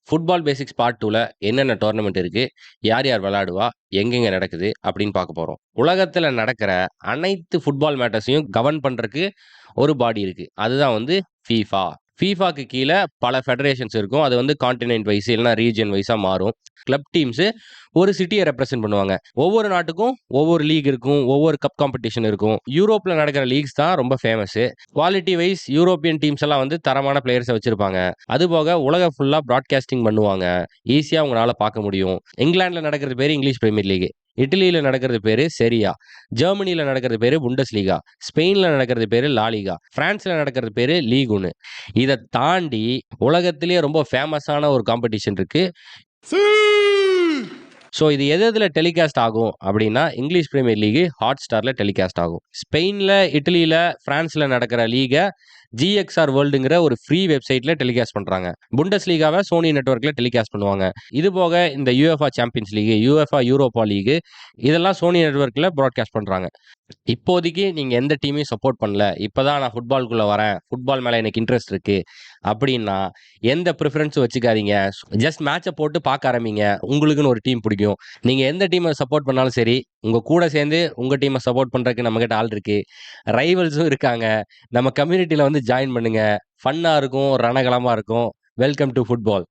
Football basics part 2ல என்னென்ன tournament இருக்கு? யார் யார் விளையாடுவா? எங்கெங்க நடக்குது? அப்படின்னு பார்க்க போறோம். உலகத்துல நடக்கிற அனைத்து ஃபுட்பால் மேட்டர்ஸையும் கவர்ன் பண்றக்கு ஒரு பாடி இருக்கு. அதுதான் வந்து FIFA. FIFAக்கு கீழ பல ஃபெடரேஷன்ஸ் இருக்கும். அது வந்து கான்டினென்ட் வைஸ் இல்லன்னா ரீஜியன் வைஸா மாறும். கிளப் டீம்ஸ் ஒரு சிட்டிய ரெப்ரசென்ட் பண்ணுவாங்க. ஒவ்வொரு நாட்டுக்கும் ஒவ்வொரு லீக் இருக்கும். ஒவ்வொரு கப் காம்படிஷன் இருக்கும். யூரோப்ல நடக்கிற லீக்ஸ் தான் ரொம்ப famous. Quality wise European teams எல்லாம் வந்து தரமான பிளேயர்ஸ வச்சிருப்பாங்க. அதுபோக உலகம் ஃபுல்லா பிராட்காஸ்டிங் பண்ணுவாங்க. ஈஸியா உங்களால பார்க்க முடியும். இங்கிலாந்துல நடக்கிறது பேரு இங்கிலீஷ் பிரீமியர் லீக். இட்டலியில நடக்கிறது பேரு செரியா. ஜெர்மனில நடக்கிறது பேரு புண்டஸ்லீகா. ஸ்பெயின்ல நடக்கிறது பேரு லா லீகா. பிரான்ஸ்ல நடக்கிறது பேரு லீக் 1. இத தாண்டி உலகத்திலேயே ரொம்ப ஃபேமஸான ஒரு காம்படிஷன் இருக்கு. ஸோ இது எது எதுல டெலிகாஸ்ட் ஆகும் அப்படின்னா, இங்கிலீஷ் பிரீமியர் லீக் ஹாட்ஸ்டார்ல டெலிகாஸ்ட் ஆகும். ஸ்பெயின்ல, இட்டலியில, பிரான்ஸ்ல நடக்கிற லீக GXR வேர்ல்டுங்கிற ஒரு ஃப்ரீ வெப்சைட்ல டெலிகாஸ்ட் பண்றாங்க. புண்டஸ்லீகாவ சோனி நெட்வொர்க்ல டெலிகாஸ்ட் பண்ணுவாங்க. இது போக இந்த UEFA champions league, UEFA Europa league இதெல்லாம் சோனி நெட்வொர்க்ல பிராட்காஸ்ட் பண்றாங்க. இப்போதைக்கு நீங்க எந்த டீமையும் சப்போர்ட் பண்ணல. இப்பதான் நான் ஃபுட்பால்க்குள்ள வரேன். ஃபுட்பால் மேல எனக்கு இன்ட்ரெஸ்ட் இருக்கு அப்படின்னா, எந்த பிரிஃபரன்ஸும் வச்சுக்காதீங்க. ஜஸ்ட் மேட்ச போட்டு பார்க்க ஆரம்பிங்க. உங்களுக்குன்னு ஒரு டீம் பிடிக்கும். நீங்க எந்த டீம சப்போர்ட் பண்ணாலும் சரி, உங்க கூட சேர்ந்து உங்க டீம சப்போர்ட் பண்றதுக்கு நம்மகிட்ட ஆள் இருக்கு. ரைவல்ஸும் இருக்காங்க. நம்ம கம்யூனிட்டில வந்து ஜாயின் பண்ணுங்க. ஃபன்னா இருக்கும், ரணகளமா இருக்கும். Welcome to football.